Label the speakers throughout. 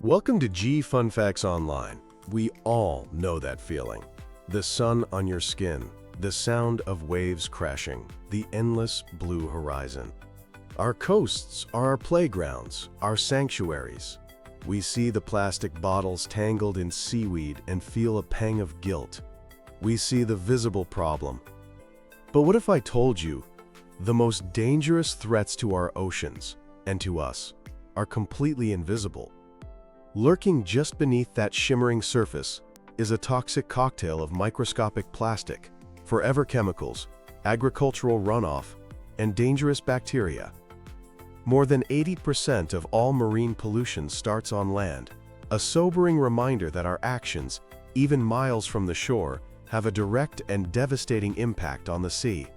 Speaker 1: Welcome to G Fun Facts Online. We all know that feeling. The sun on your skin, the sound of waves crashing, the endless blue horizon. Our coasts are our playgrounds, our sanctuaries. We see the plastic bottles tangled in seaweed and feel a pang of guilt. We see the visible problem. But what if I told you the most dangerous threats to our oceans and to us are completely invisible? Lurking just beneath that shimmering surface is a toxic cocktail of microscopic plastic, forever chemicals, agricultural runoff, and dangerous bacteria. More than 80% of all marine pollution starts on land, a sobering reminder that our actions, even miles from the shore, have a direct and devastating impact on the sea.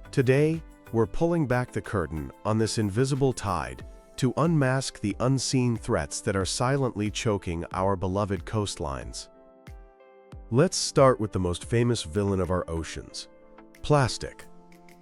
Speaker 1: Today, we're pulling back the curtain on this invisible tide to unmask the unseen threats that are silently choking our beloved coastlines. Let's start with the most famous villain of our oceans, plastic.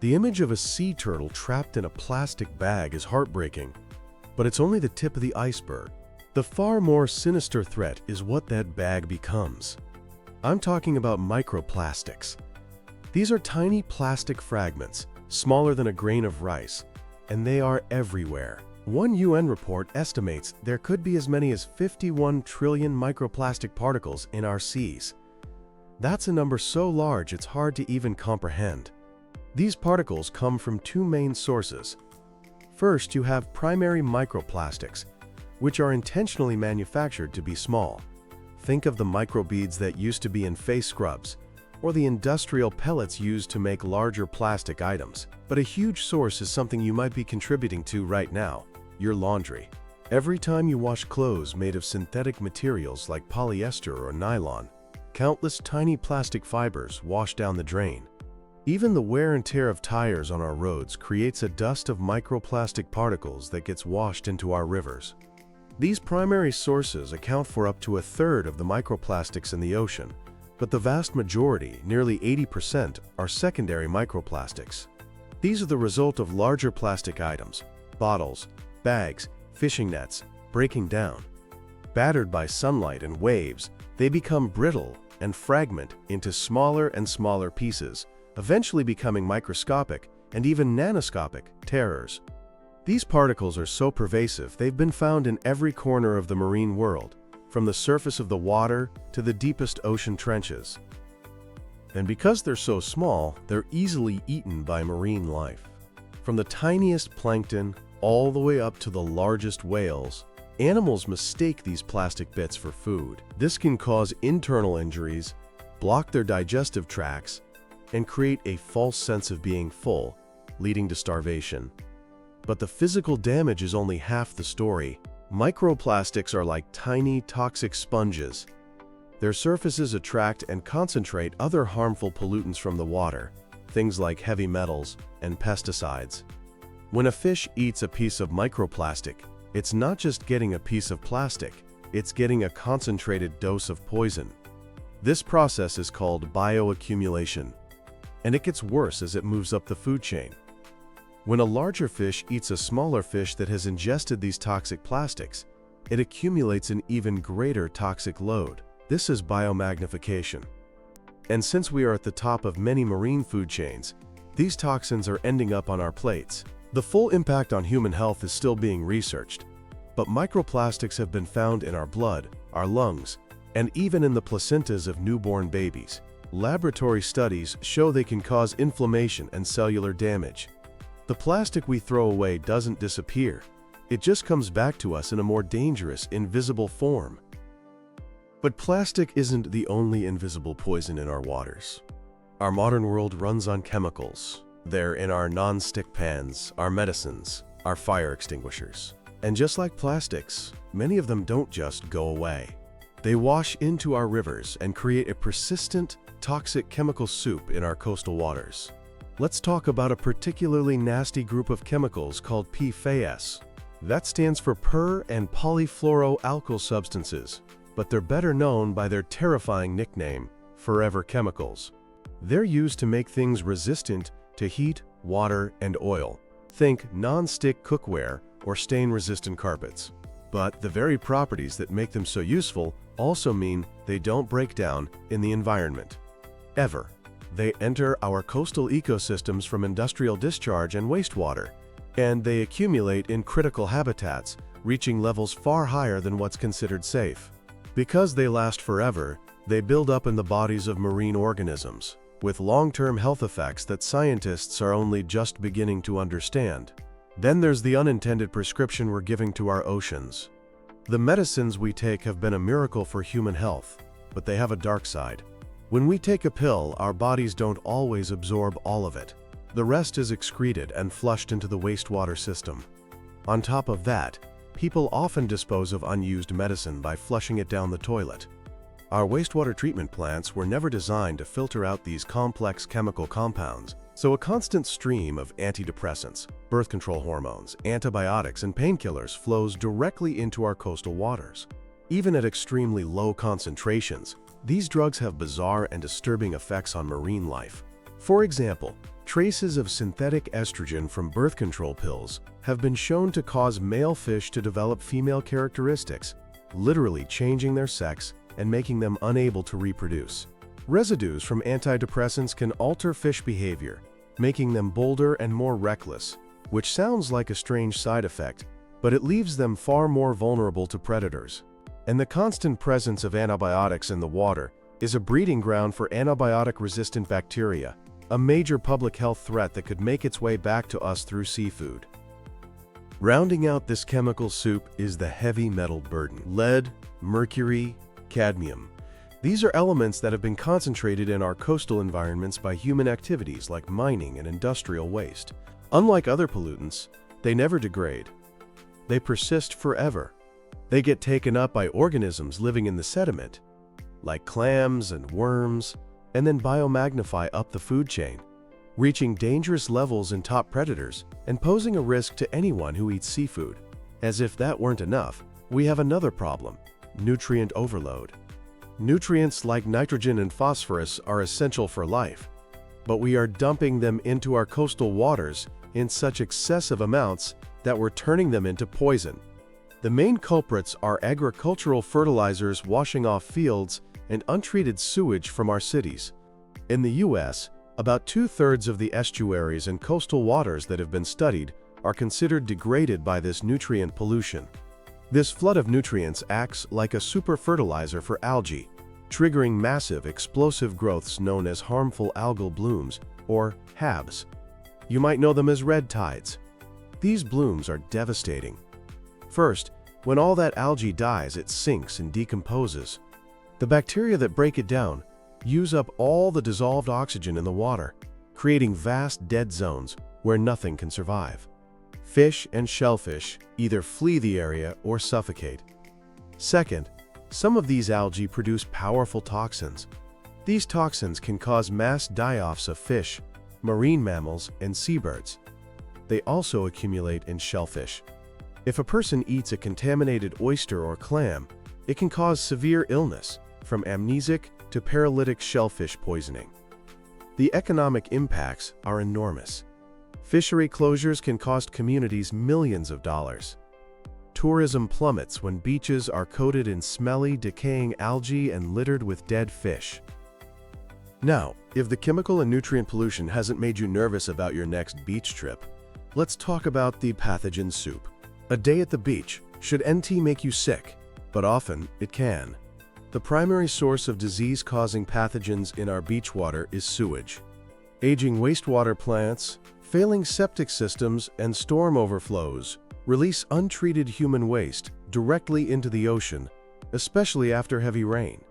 Speaker 1: The image of a sea turtle trapped in a plastic bag is heartbreaking, but it's only the tip of the iceberg. The far more sinister threat is what that bag becomes. I'm talking about microplastics. These are tiny plastic fragments, smaller than a grain of rice, and they are everywhere. One UN report estimates there could be as many as 51 trillion microplastic particles in our seas. That's a number so large it's hard to even comprehend. These particles come from two main sources. First, you have primary microplastics, which are intentionally manufactured to be small. Think of the microbeads that used to be in face scrubs, or the industrial pellets used to make larger plastic items. But a huge source is something you might be contributing to right now: your laundry. Every time you wash clothes made of synthetic materials like polyester or nylon, countless tiny plastic fibers wash down the drain. Even the wear and tear of tires on our roads creates a dust of microplastic particles that gets washed into our rivers. These primary sources account for up to a third of the microplastics in the ocean, but the vast majority, nearly 80%, are secondary microplastics. These are the result of larger plastic items, bottles, bags, fishing nets, breaking down. Battered by sunlight and waves, they become brittle and fragment into smaller and smaller pieces, eventually becoming microscopic and even nanoscopic terrors. These particles are so pervasive they've been found in every corner of the marine world, from the surface of the water to the deepest ocean trenches. And because they're so small, they're easily eaten by marine life. From the tiniest plankton all the way up to the largest whales, animals mistake these plastic bits for food. This can cause internal injuries, block their digestive tracts, and create a false sense of being full, leading to starvation. But the physical damage is only half the story. Microplastics are like tiny, toxic sponges. Their surfaces attract and concentrate other harmful pollutants from the water, things like heavy metals and pesticides. When a fish eats a piece of microplastic, it's not just getting a piece of plastic, it's getting a concentrated dose of poison. This process is called bioaccumulation, and it gets worse as it moves up the food chain. When a larger fish eats a smaller fish that has ingested these toxic plastics, it accumulates an even greater toxic load. This is biomagnification. And since we are at the top of many marine food chains, these toxins are ending up on our plates. The full impact on human health is still being researched, but microplastics have been found in our blood, our lungs, and even in the placentas of newborn babies. Laboratory studies show they can cause inflammation and cellular damage. The plastic we throw away doesn't disappear. It just comes back to us in a more dangerous, invisible form. But plastic isn't the only invisible poison in our waters. Our modern world runs on chemicals. They're in our non-stick pans, our medicines, our fire extinguishers. And just like plastics, many of them don't just go away. They wash into our rivers and create a persistent, toxic chemical soup in our coastal waters. Let's talk about a particularly nasty group of chemicals called PFAS. That stands for per- and polyfluoroalkyl substances, but they're better known by their terrifying nickname, forever chemicals. They're used to make things resistant to heat, water, and oil. Think non-stick cookware or stain-resistant carpets. But the very properties that make them so useful also mean they don't break down in the environment. Ever. They enter our coastal ecosystems from industrial discharge and wastewater, and they accumulate in critical habitats, reaching levels far higher than what's considered safe. Because they last forever, they build up in the bodies of marine organisms, with long-term health effects that scientists are only just beginning to understand. Then there's the unintended prescription we're giving to our oceans. The medicines we take have been a miracle for human health, but they have a dark side. When we take a pill, our bodies don't always absorb all of it. The rest is excreted and flushed into the wastewater system. On top of that, people often dispose of unused medicine by flushing it down the toilet. Our wastewater treatment plants were never designed to filter out these complex chemical compounds, so a constant stream of antidepressants, birth control hormones, antibiotics, and painkillers flows directly into our coastal waters. Even at extremely low concentrations, these drugs have bizarre and disturbing effects on marine life. For example, traces of synthetic estrogen from birth control pills have been shown to cause male fish to develop female characteristics, literally changing their sex and making them unable to reproduce. Residues from antidepressants can alter fish behavior, making them bolder and more reckless, which sounds like a strange side effect, but it leaves them far more vulnerable to predators. And the constant presence of antibiotics in the water is a breeding ground for antibiotic-resistant bacteria, a major public health threat that could make its way back to us through seafood. Rounding out this chemical soup is the heavy metal burden: lead, mercury, cadmium. These are elements that have been concentrated in our coastal environments by human activities like mining and industrial waste. Unlike other pollutants, they never degrade. They persist forever. They get taken up by organisms living in the sediment, like clams and worms, and then biomagnify up the food chain, reaching dangerous levels in top predators and posing a risk to anyone who eats seafood. As if that weren't enough, we have another problem: nutrient overload. Nutrients like nitrogen and phosphorus are essential for life, but we are dumping them into our coastal waters in such excessive amounts that we're turning them into poison. The main culprits are agricultural fertilizers washing off fields and untreated sewage from our cities. In the US, about 2/3 of the estuaries and coastal waters that have been studied are considered degraded by this nutrient pollution. This flood of nutrients acts like a super fertilizer for algae, triggering massive explosive growths known as harmful algal blooms, or HABs. You might know them as red tides. These blooms are devastating. First, when all that algae dies, it sinks and decomposes. The bacteria that break it down use up all the dissolved oxygen in the water, creating vast dead zones where nothing can survive. Fish and shellfish either flee the area or suffocate. Second, some of these algae produce powerful toxins. These toxins can cause mass die-offs of fish, marine mammals, and seabirds. They also accumulate in shellfish. If a person eats a contaminated oyster or clam, it can cause severe illness, from amnesic to paralytic shellfish poisoning. The economic impacts are enormous. Fishery closures can cost communities millions of dollars. Tourism plummets when beaches are coated in smelly, decaying algae and littered with dead fish. Now, if the chemical and nutrient pollution hasn't made you nervous about your next beach trip, let's talk about the pathogen soup. A day at the beach. Should NT make you sick? But often, it can. The primary source of disease-causing pathogens in our beach water is sewage. Aging wastewater plants, failing septic systems, and storm overflows release untreated human waste directly into the ocean, especially after heavy rain.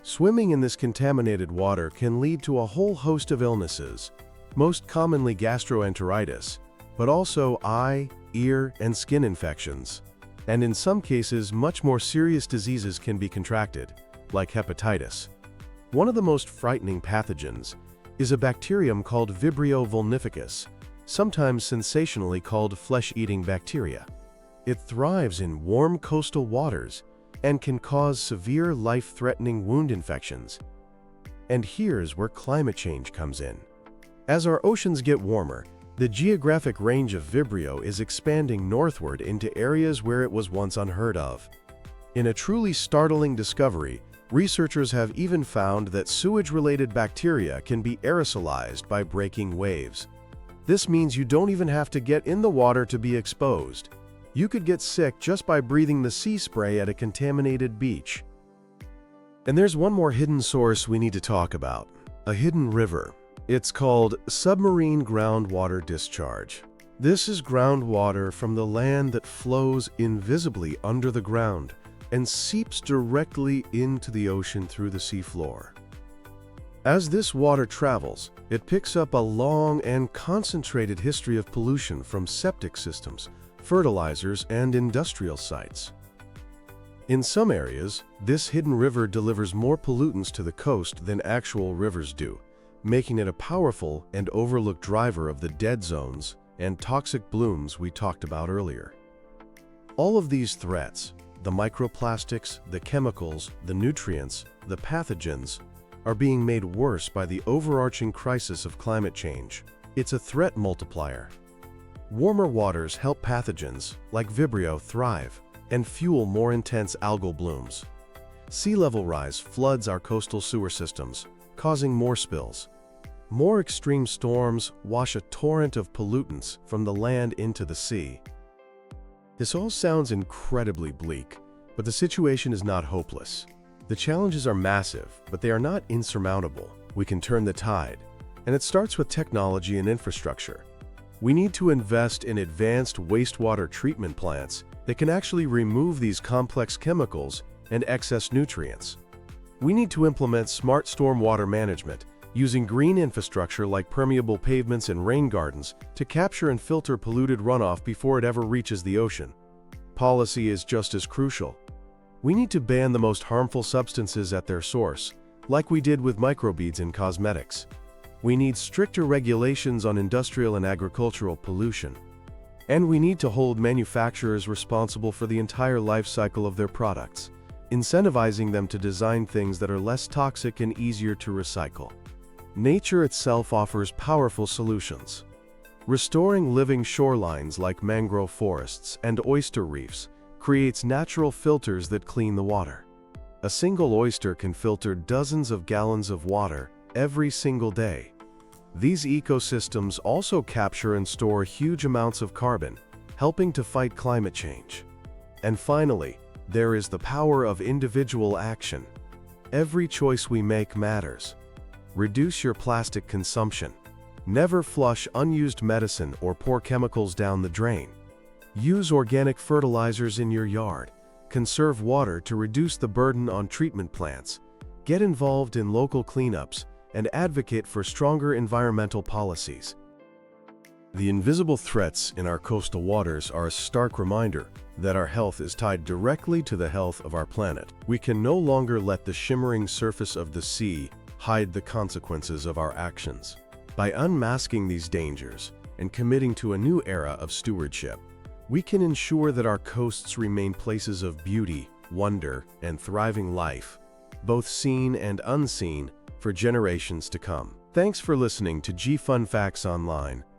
Speaker 1: Swimming in this contaminated water can lead to a whole host of illnesses, most commonly gastroenteritis, but also eye, ear, and skin infections. And in some cases, much more serious diseases can be contracted, like hepatitis. One of the most frightening pathogens is a bacterium called Vibrio vulnificus, sometimes sensationally called flesh-eating bacteria. It thrives in warm coastal waters and can cause severe life-threatening wound infections. And here's where climate change comes in. As our oceans get warmer, The geographic range of Vibrio is expanding northward into areas where it was once unheard of. In a truly startling discovery, researchers have even found that sewage-related bacteria can be aerosolized by breaking waves. This means you don't even have to get in the water to be exposed. You could get sick just by breathing the sea spray at a contaminated beach. And there's one more hidden source we need to talk about, a hidden river. It's called submarine groundwater discharge. This is groundwater from the land that flows invisibly under the ground and seeps directly into the ocean through the seafloor. As this water travels, it picks up a long and concentrated history of pollution from septic systems, fertilizers, and industrial sites. In some areas, this hidden river delivers more pollutants to the coast than actual rivers do, making it a powerful and overlooked driver of the dead zones and toxic blooms we talked about earlier. All of these threats, the microplastics, the chemicals, the nutrients, the pathogens, are being made worse by the overarching crisis of climate change. It's a threat multiplier. Warmer waters help pathogens, like Vibrio, thrive and fuel more intense algal blooms. Sea level rise floods our coastal sewer systems, causing more spills. More extreme storms wash a torrent of pollutants from the land into the sea. This all sounds incredibly bleak, but the situation is not hopeless. The challenges are massive, but they are not insurmountable. We can turn the tide, and it starts with technology and infrastructure. We need to invest in advanced wastewater treatment plants that can actually remove these complex chemicals and excess nutrients. We need to implement smart stormwater management, using green infrastructure like permeable pavements and rain gardens to capture and filter polluted runoff before it ever reaches the ocean. Policy is just as crucial. We need to ban the most harmful substances at their source, like we did with microbeads in cosmetics. We need stricter regulations on industrial and agricultural pollution. And we need to hold manufacturers responsible for the entire life cycle of their products, incentivizing them to design things that are less toxic and easier to recycle. Nature itself offers powerful solutions. Restoring living shorelines like mangrove forests and oyster reefs creates natural filters that clean the water. A single oyster can filter dozens of gallons of water every single day. These ecosystems also capture and store huge amounts of carbon, helping to fight climate change. And finally, there is the power of individual action. Every choice we make matters. Reduce your plastic consumption. Never flush unused medicine or pour chemicals down the drain. Use organic fertilizers in your yard. Conserve water to reduce the burden on treatment plants. Get involved in local cleanups and advocate for stronger environmental policies. The invisible threats in our coastal waters are a stark reminder that our health is tied directly to the health of our planet. We can no longer let the shimmering surface of the sea hide the consequences of our actions. By unmasking these dangers and committing to a new era of stewardship, we can ensure that our coasts remain places of beauty, wonder, and thriving life, both seen and unseen, for generations to come. Thanks for listening to Fun Facts Online.